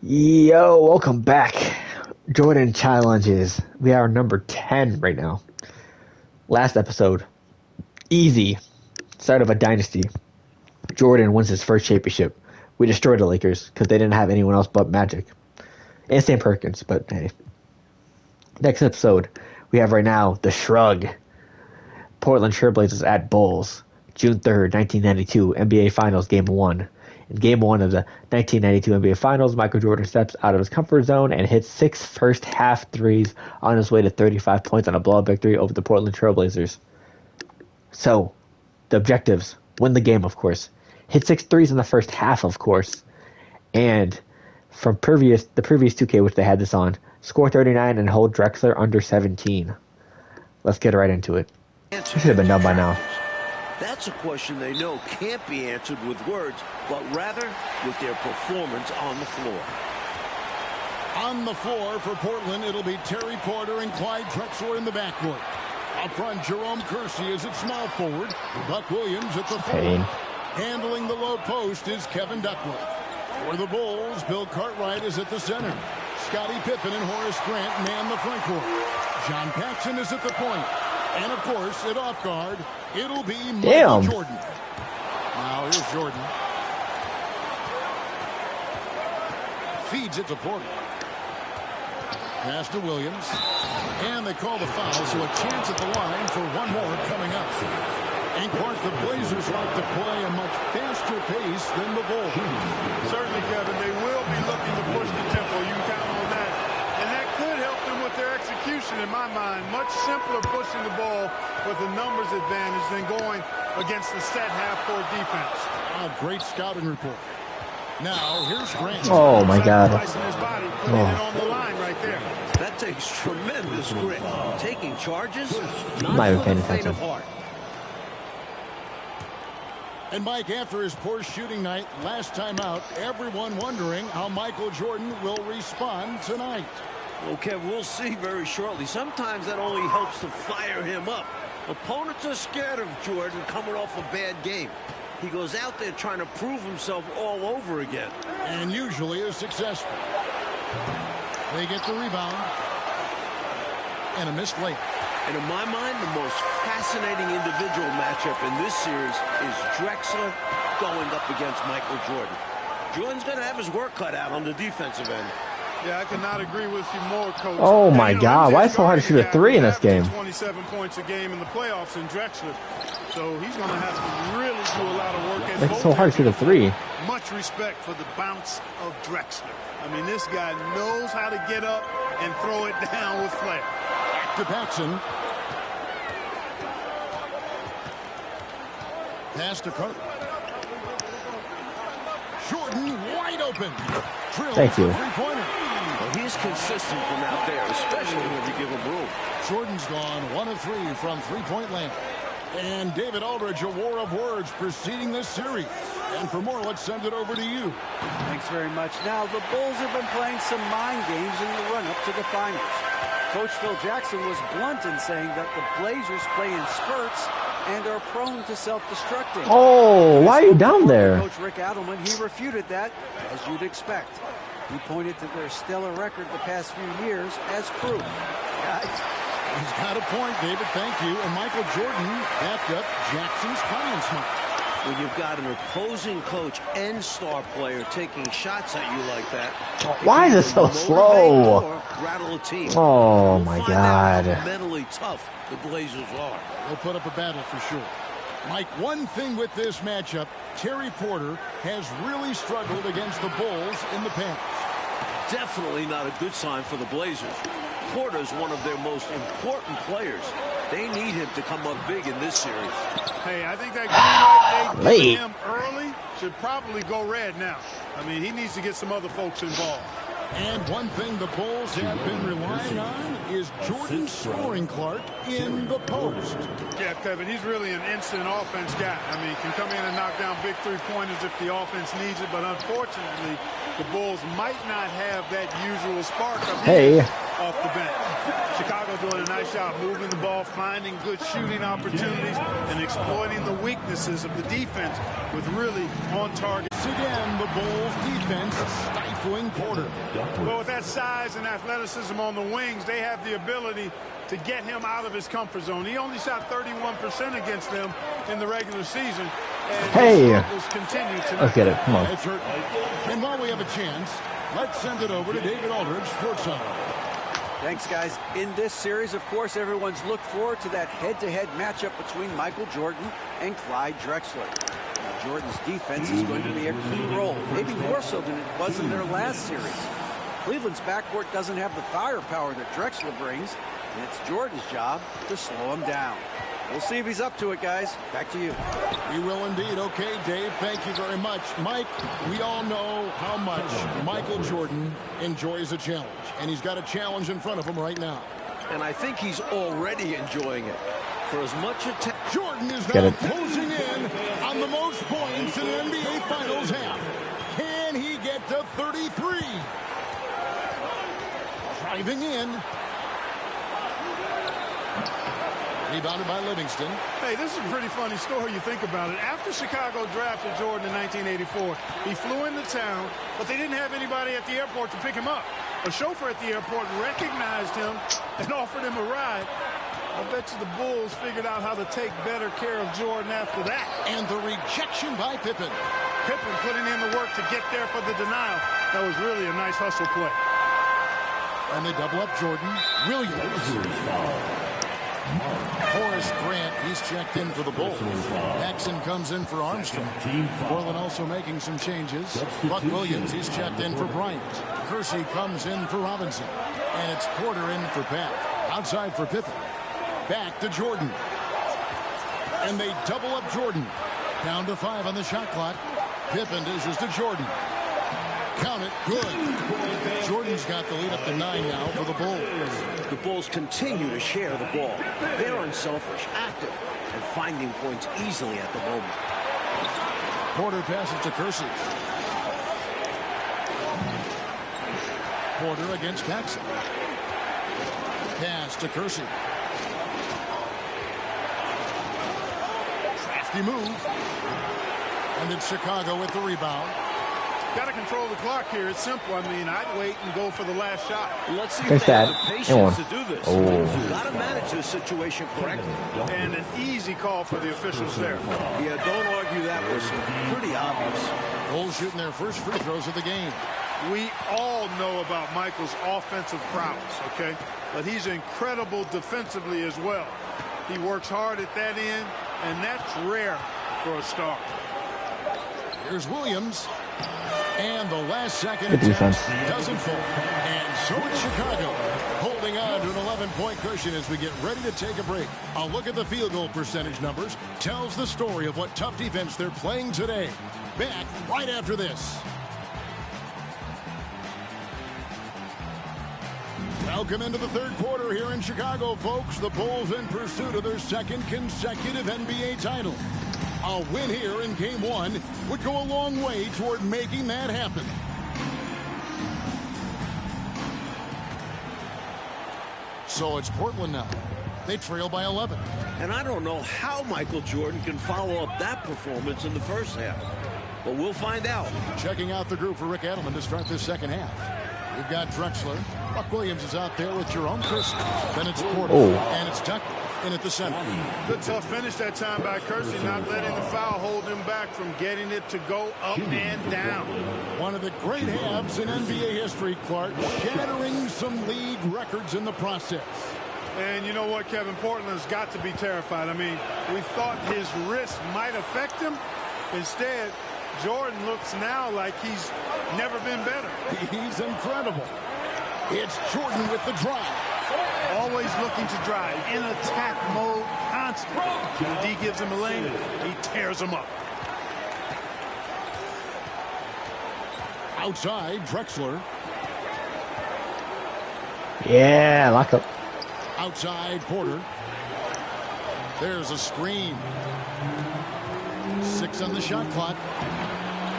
Yo, welcome back. Jordan Challenges. We are number 10 right now. Last episode. Easy. Start of a dynasty. Jordan wins his first championship. We destroyed the Lakers because they didn't have anyone else but Magic. And Sam Perkins, but hey. Next episode, we have right now the Shrug. Portland Trailblazers at Bulls. June 3rd, 1992, NBA Finals Game 1. In Game 1 of the 1992 NBA Finals, Michael Jordan steps out of his comfort zone and hits 6 first-half threes on his way to 35 points on a blowout victory over the Portland Trailblazers. So, the objectives. Win the game, of course. Hit 6 threes in the first half, of course. And from the previous 2K, which they had this on, score 39 and hold Drexler under 17. Let's get right into it. It should have been done by now. That's a question they know can't be answered with words, but rather with their performance on the floor. On the floor for Portland, it'll be Terry Porter and Clyde Drexler in the backcourt. Up front, Jerome Kersey is at small forward. Buck Williams at the forward. Handling the low post is Kevin Duckworth. For the Bulls, Bill Cartwright is at the center. Scottie Pippen and Horace Grant man the front court. John Paxson is at the point. And, of course, at off guard, it'll be Michael Jordan. Now, here's Jordan. Feeds it to Porter. Pass to Williams. And they call the foul, so a chance at the line for one more coming up. And, of course, the Blazers like to play a much faster pace than the Bulls. Certainly, Kevin, they will be looking to push the tempo. You can count on that. And that could help them with their execution, in my mind. Much simpler pushing the ball with a numbers advantage than going against the set half-court defense. A great scouting report. Now, here's Grant. Oh, my God. His body, putting it on the line right there. That takes tremendous grit. Taking charges, Not even paying attention. And Mike, after his poor shooting night last time out, everyone wondering how Michael Jordan will respond tonight. Okay, we'll see very shortly. Sometimes that only helps to fire him up. Opponents are scared of Jordan coming off a bad game. He goes out there trying to prove himself all over again. And usually is successful. They get the rebound. And a missed layup. And in my mind, the most fascinating individual matchup in this series is Drexler going up against Michael Jordan. Jordan's going to have his work cut out on the defensive end. Yeah, I cannot agree with you more, Coach. Oh, my God. Why is it so hard to shoot a three in this game? 27 points a game in the playoffs in Drexler. So he's going to have to really do a lot of work. It's so hard to shoot a three. Much respect for the bounce of Drexler. I mean, this guy knows how to get up and throw it down with flair. To Paxson. Pass to Carter. Jordan wide open. Thank you. Well, he's consistent from out there, especially when you give him room. Jordan's gone 1 of 3 from three-point land. And David Aldridge, a war of words preceding this series. And for more, let's send it over to you. Thanks very much. Now, the Bulls have been playing some mind games in the run-up to the finals. Coach Phil Jackson was blunt in saying that the Blazers play in spurts and are prone to self-destructing. Oh, why are you down there? Coach Rick Adelman, he refuted that, as you'd expect. He pointed to their stellar record the past few years as proof. He's got a point, David. Thank you. And Michael Jordan backed up Jackson's comments now. When you've got an opposing coach and star player taking shots at you like that. Why is it so slow? Rattle a team. Oh, my God. How mentally tough the Blazers are. They'll put up a battle for sure. Mike, one thing with this matchup, Terry Porter has really struggled against the Bulls in the past. Definitely not a good sign for the Blazers. Porter's one of their most important players. They need him to come up big in this series. Hey, I think that green light they gave him early should probably go red now. I mean, he needs to get some other folks involved. And one thing the Bulls have been relying on is Jordan scoring Clark in the post. Yeah, Kevin, he's really an instant offense guy. I mean, he can come in and knock down big three-pointers if the offense needs it, but unfortunately, the Bulls might not have that usual spark off the bench. Chicago doing a nice job moving the ball, finding good shooting opportunities, and exploiting the weaknesses of the defense with really on-target. again, the Bulls defense stifling Porter. Well, with that size and athleticism on the wings, they have the ability to get him out of his comfort zone. He only shot 31% against them in the regular season. And continue tonight. Let's get it. Come on. And while we have a chance, let's send it over to David Aldridge, Sportscenter. Thanks, guys. In this series, of course, everyone's looked forward to that head-to-head matchup between Michael Jordan and Clyde Drexler. Now, Jordan's defense is going to be a key role, maybe more so than it was in their last series. Cleveland's backcourt doesn't have the firepower that Drexler brings, and it's Jordan's job to slow him down. We'll see if he's up to it, guys. Back to you. We will indeed. Okay, Dave, thank you very much. Mike, we all know how much Michael Jordan enjoys a challenge, and he's got a challenge in front of him right now. And I think he's already enjoying it. For as much attention. Jordan is now closing in on the most points in an NBA Finals half. Can he get to 33? Driving in. Rebounded by Livingston. Hey, this is a pretty funny story you think about it. After Chicago drafted Jordan in 1984, he flew into town, but they didn't have anybody at the airport to pick him up. A chauffeur at the airport recognized him and offered him a ride. I bet you the Bulls figured out how to take better care of Jordan after that. And the rejection by Pippen. Pippen putting in the work to get there for the denial. That was really a nice hustle play. And they double up Jordan. Williams. Horace Grant, he's checked in for the Bulls. Jackson comes in for Armstrong. Portland also making some changes. Buck Williams, he's checked in for Bryant. Kersey comes in for Robinson. And it's Porter in for Pat. Outside for Pippen. Back to Jordan. And they double up Jordan. Down to 5 on the shot clock. Pippen dishes to Jordan. Count it. Good. Jordan's got the lead up to 9 now for the Bulls. The Bulls continue to share the ball. They're unselfish, active, and finding points easily at the moment. Porter passes to Kersey. Porter against Paxson. Pass to Kersey. Crafty move. And it's Chicago with the rebound. Got to control the clock here. It's simple. I mean, I'd wait and go for the last shot. Let's see if they have the patience to do this. Got to manage this situation correctly. And an easy call for the officials there. Yeah, don't argue that was pretty obvious. Bulls shooting their first free throws of the game. We all know about Michael's offensive prowess, okay? But he's incredible defensively as well. He works hard at that end, and that's rare for a star. Here's Williams. And the last second attempt doesn't fall. And so it's Chicago holding on to an 11-point cushion as we get ready to take a break. A look at the field goal percentage numbers tells the story of what tough defense they're playing today. Back right after this. Welcome into the third quarter here in Chicago, folks. The Bulls in pursuit of their second consecutive NBA title. A win here in Game 1 would go a long way toward making that happen. So it's Portland now. They trail by 11. And I don't know how Michael Jordan can follow up that performance in the first half. But we'll find out. Checking out the group for Rick Adelman to start this second half. We've got Drexler. Buck Williams is out there with Jerome Kersey. Then it's Porter. And it's Tucker in at the center. Good tough finish that time by Kersey, not letting the foul hold him back from getting it to go up and down. One of the great halves in NBA history, Clark, shattering some league records in the process. And you know what, Kevin? Portland has got to be terrified. I mean, we thought his wrist might affect him. Instead, Jordan looks now like he's never been better. He's incredible. It's Jordan with the drive. Always looking to drive, in attack mode, constant. When D gives him a lane, he tears him up. Outside, Drexler. Yeah, lock up. Outside, Porter. There's a screen. 6 on the shot clock.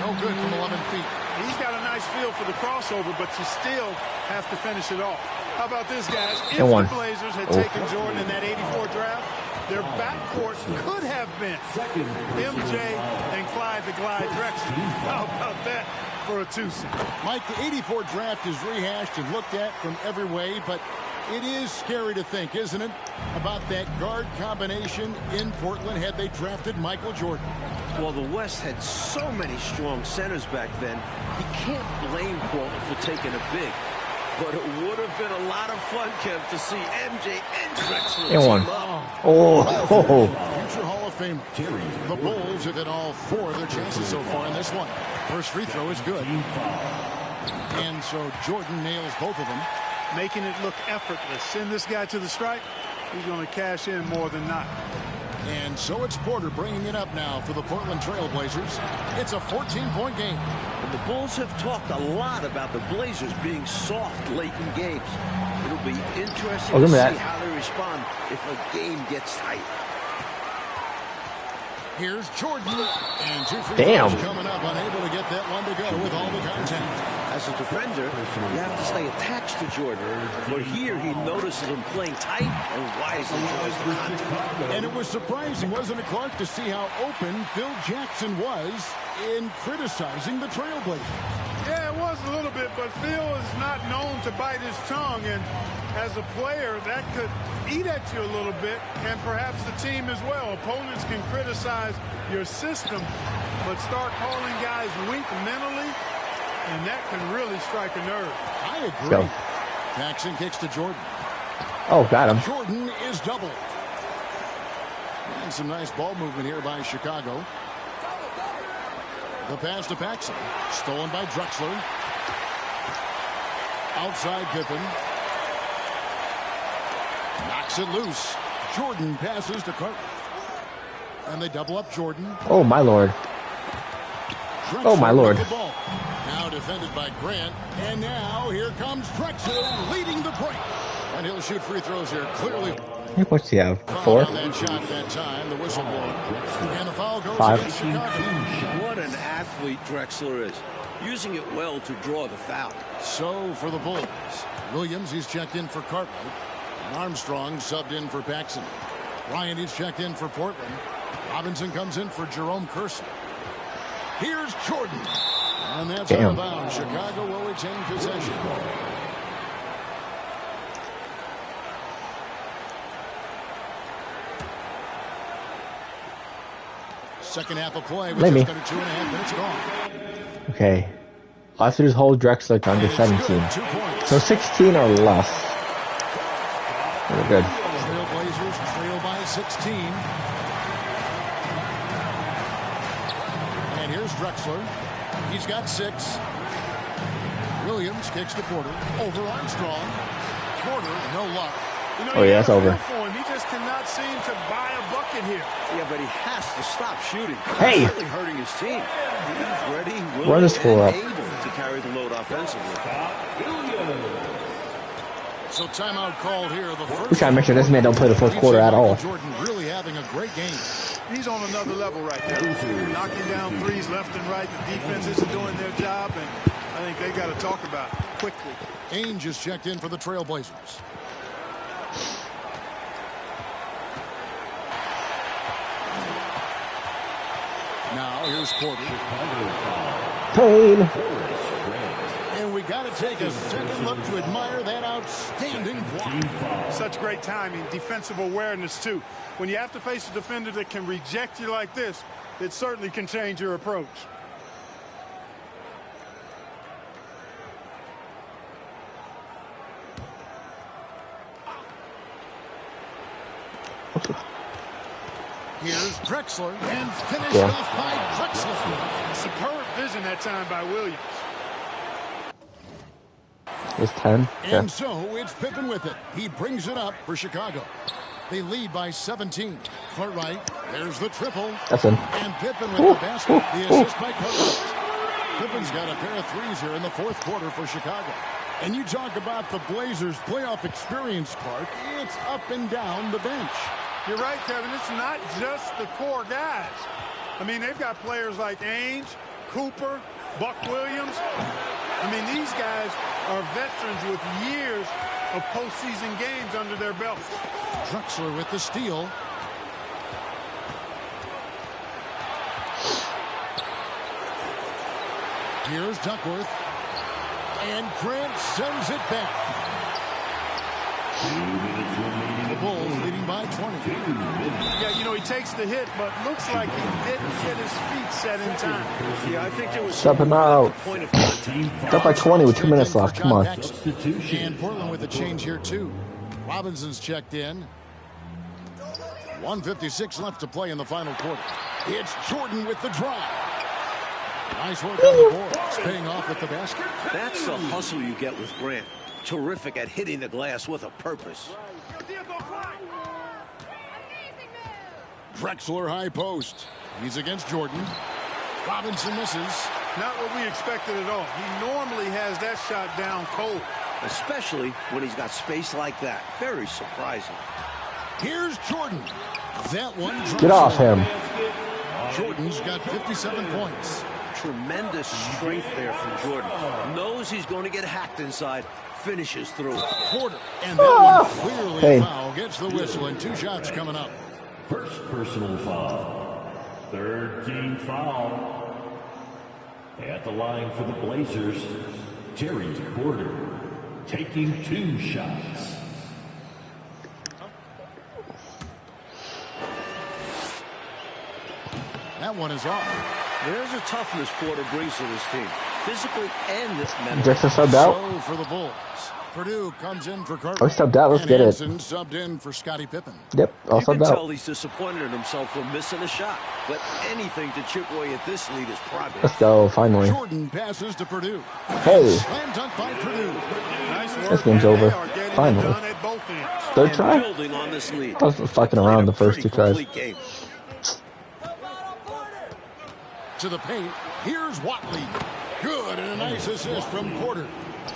No good from 11 feet. He's got a nice feel for the crossover, but you still have to finish it off. How about this, guys? If And one. the Blazers had taken Jordan in that 84 draft, their backcourt could have been MJ and Clyde the Glide Drexler. How about that for a 2-seed? Mike, the 84 draft is rehashed and looked at from every way, but it is scary to think, isn't it, about that guard combination in Portland had they drafted Michael Jordan. Well, the West had so many strong centers back then, you can't blame Portland for taking a big. But it would have been a lot of fun, Kev, to see MJ and Drexler And team up. Future Hall of Famer. The Bulls have hit all 4 of their chances so far in this one. First free throw is good. And so Jordan nails both of them. Making it look effortless. Send this guy to the stripe. He's going to cash in more than not. And so it's Porter bringing it up now for the Portland Trail Blazers. It's a 14-point game. And the Bulls have talked a lot about the Blazers being soft late in games. It'll be interesting to see how they respond if a game gets tight. Here's Jordan, and 2 free throws coming up, unable to get that one to go with all the contact. As a defender, you have to stay attached to Jordan. But here he notices him playing tight and wisely tries the contact. And it was surprising, wasn't it, Clark, to see how open Phil Jackson was in criticizing the Trailblazers. Yeah, it was a little bit, but Phil is not known to bite his tongue, and as a player, that could eat at you a little bit, and perhaps the team as well. Opponents can criticize your system, but start calling guys weak mentally, and that can really strike a nerve. I agree. Jackson kicks to Jordan. Oh, got him. Jordan is doubled. And some nice ball movement here by Chicago. The pass to Paxson. Stolen by Drexler. Outside Pippen. Knocks it loose. Jordan passes to Carter. And they double up Jordan. Oh, my Lord. Drexler oh, my Lord. The ball. Now defended by Grant. And now here comes Drexler leading the break. And he'll shoot free throws here. Clearly. What's he have? 4? On that shot that time, the whistle blown. And the foul goes 5. against Chicago. What an athlete Drexler is. Using it well to draw the foul. So for the Bulls, Williams, he's checked in for Cartwright. And Armstrong subbed in for Paxson. Ryan, he's checked in for Portland. Robinson comes in for Jerome Kersey. Here's Jordan. And that's out of bounds. Chicago will retain possession. Second half of play with just under 2.5 minutes gone. Okay. All I have to do is hold Drexler to under 17. So 16 or less. Very good. Trailblazers trail by 16. And here's Drexler. He's got 6. Williams kicks to Porter. Over Armstrong. Porter, no luck. You know, oh, yeah, it's over. He just cannot seem to buy a bucket here. Yeah, but he has to stop shooting. Hey! It's really hurting his team. He's ready, Run the score up. able to carry the load offensively. So timeout called here. The first. We gotta make sure this man don't play the fourth quarter at all. Jordan really having a great game. He's on another level right there. Knocking down threes left and right. The defense isn't doing their job, and I think they got to talk about it quickly. Ainge is checked in for the Trailblazers. Now here's Porter. Pain. And we got to take a second look to admire that outstanding block. Such great timing, defensive awareness too. When you have to face a defender that can reject you like this, it certainly can change your approach. Here's Drexler, and finished off by Drexler. Superb vision that time by Williams. It's 10. And so it's Pippen with it. He brings it up for Chicago. They lead by 17. Cartwright, there's the triple. That's in. And Pippen with the basket. The assist by Cartwright. Pippen's got a pair of threes here in the fourth quarter for Chicago. And you talk about the Blazers' playoff experience, Clark. It's up and down the bench. You're right, Kevin. It's not just the core guys. I mean, they've got players like Ainge, Cooper, Buck Williams. I mean, these guys are veterans with years of postseason games under their belts. Drexler with the steal. Here's Duckworth. And Grant sends it back. The Bulls leading by 20. Yeah, you know, he takes the hit, but looks like he didn't get his feet set in time. Yeah, I think there was Step him out. point of contact. Up by 20 with 2 minutes left. Come on. And Portland with a change here, too. Robinson's checked in. 1:56 left to play in the final quarter. It's Jordan with the drive. Nice work on the boards, paying off with the basket. That's the hustle you get with Grant. Terrific at hitting the glass with a purpose. Drexler high post. He's against Jordan. Robinson misses. Not what we expected at all. He normally has that shot down cold. Especially when he's got space like that. Very surprising. Here's Jordan. That one. Get off him. Jordan's got 57 points. Tremendous strength there from Jordan. Knows he's going to get hacked inside. Finishes through. Porter. And that one clearly a foul. Gets the whistle and 2 shots coming up. First personal foul. Third team foul. At the line for the Blazers, Terry Porter taking 2 shots. That one is off. There's a toughness Porter brings to this team. Physically and mentally. Drexler subbed out. So for the Bulls. Purdue comes in for Carter. Oh, he subbed out. Let's get it. Hansen subbed in for Scottie Pippen. Yep, all You can subbed tell out. he's disappointed in himself for missing a shot. But anything to chip away at this lead is progress. Let's go, finally. Jordan passes to Purdue. Hey, Slam dunk by Purdue. Nice work. this game's They over. are getting it Finally. done at both ends. Third And try? building on this lead. I was fucking around the first 2 tries. Complete game. To the paint. Here's Watley. Good, and a nice assist from Porter.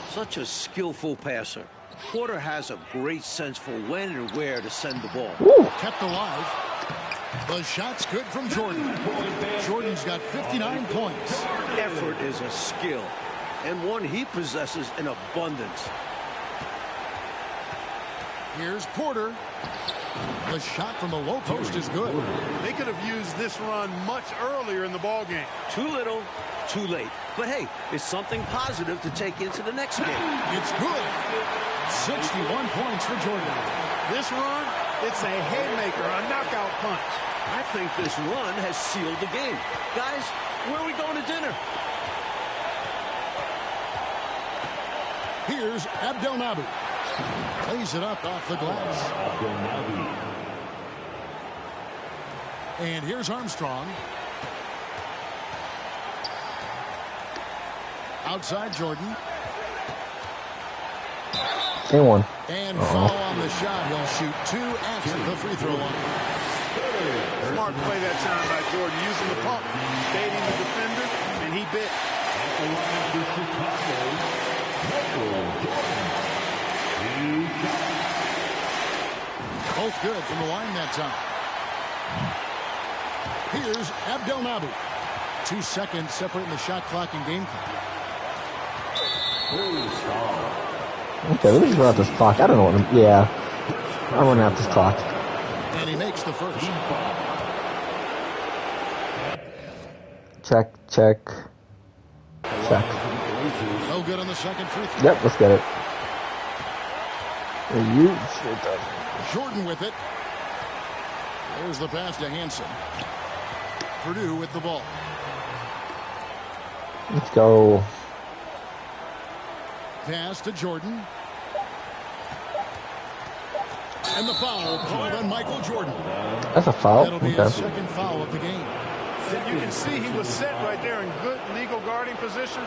Such a skillful passer. Porter has a great sense for when and where to send the ball. Woo. Kept alive. The shot's good from Jordan. Jordan's got 59 points. Effort is a skill, and one he possesses in abundance. Here's Porter. The shot from the low post is good. They could have used this run much earlier in the ballgame. Too little, too late. But hey, it's something positive to take into the next game. It's good. 61 points for Jordan. This run, it's a haymaker, a knockout punch. I think this run has sealed the game. Guys, where are we going to dinner? Here's Abdelnaby. Plays it up off the glass. And here's Armstrong. Outside Jordan. A1. And foul on the shot. He'll shoot 2 at the free throw line. Smart play that time by Jordan, using the pump, baiting the defender, and he bit. Both good from the line that time. Here's Abdelnaby. 2 seconds separating the shot clock and game clock. Okay, let me just run out this clock. I don't know what I'm... Yeah. I'm running out this clock. And he makes the first. Check, check. Check. No good on the second free throw. Yep, let's get it. You shit done. Jordan with it. There's the pass to Hansen. Purdue with the ball. Let's go. Pass to Jordan. And the foul called on Michael Jordan. That's a foul. That'll be Okay. his second foul of the game. You can see he was set right there in good legal guarding position.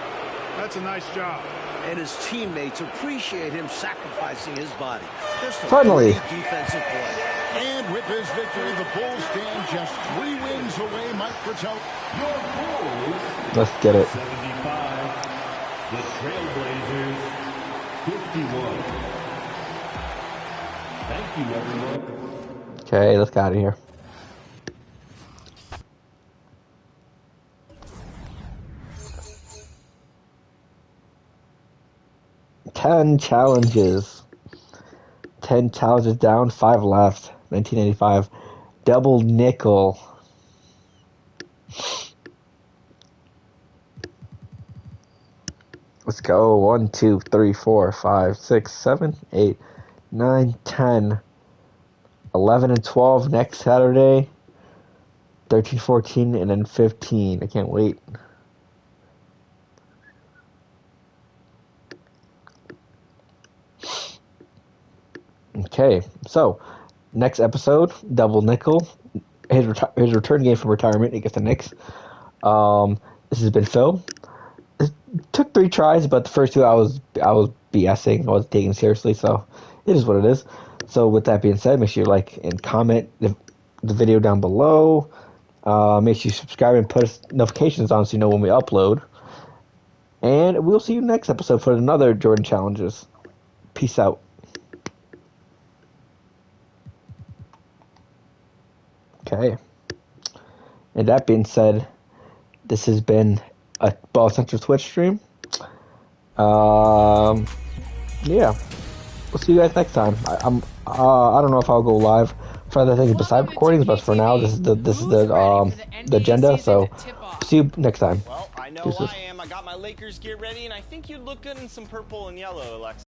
That's a nice job. And his teammates appreciate him sacrificing his body. Just a Finally. great defensive play. And with this victory, the Bulls stand just 3 wins away. Mike Bertel. Your Bulls, Let's get it. 75. The Trailblazers, 51. Thank you, everyone. Okay, let's get out of here. Ten challenges. 10 challenges down, 5 left. 1985. Double nickel. Let's go. 1, 2, 3, 4, 5, 6, 7, 8, 9, 10, 11, and 12 next Saturday. 13, 14, and then 15. I can't wait. Okay, so next episode, double nickel. His return game from retirement against the Knicks. This has been Phil. It took 3 tries, but the first 2 I was BSing. I wasn't taking it seriously, so it is what it is. So with that being said, make sure you like and comment the video down below. Make sure you subscribe and put notifications on so you know when we upload. And we'll see you next episode for another Jordan Challenges. Peace out. Okay. And that being said, this has been a Ball Central Twitch stream. Yeah. We'll see you guys next time. I don't know if I'll go live for other things besides recordings, but for now, this is the agenda. So, see you next time. Well, I know I am. I got my Lakers gear ready, and I think you'd look good in some purple and yellow, Alexis.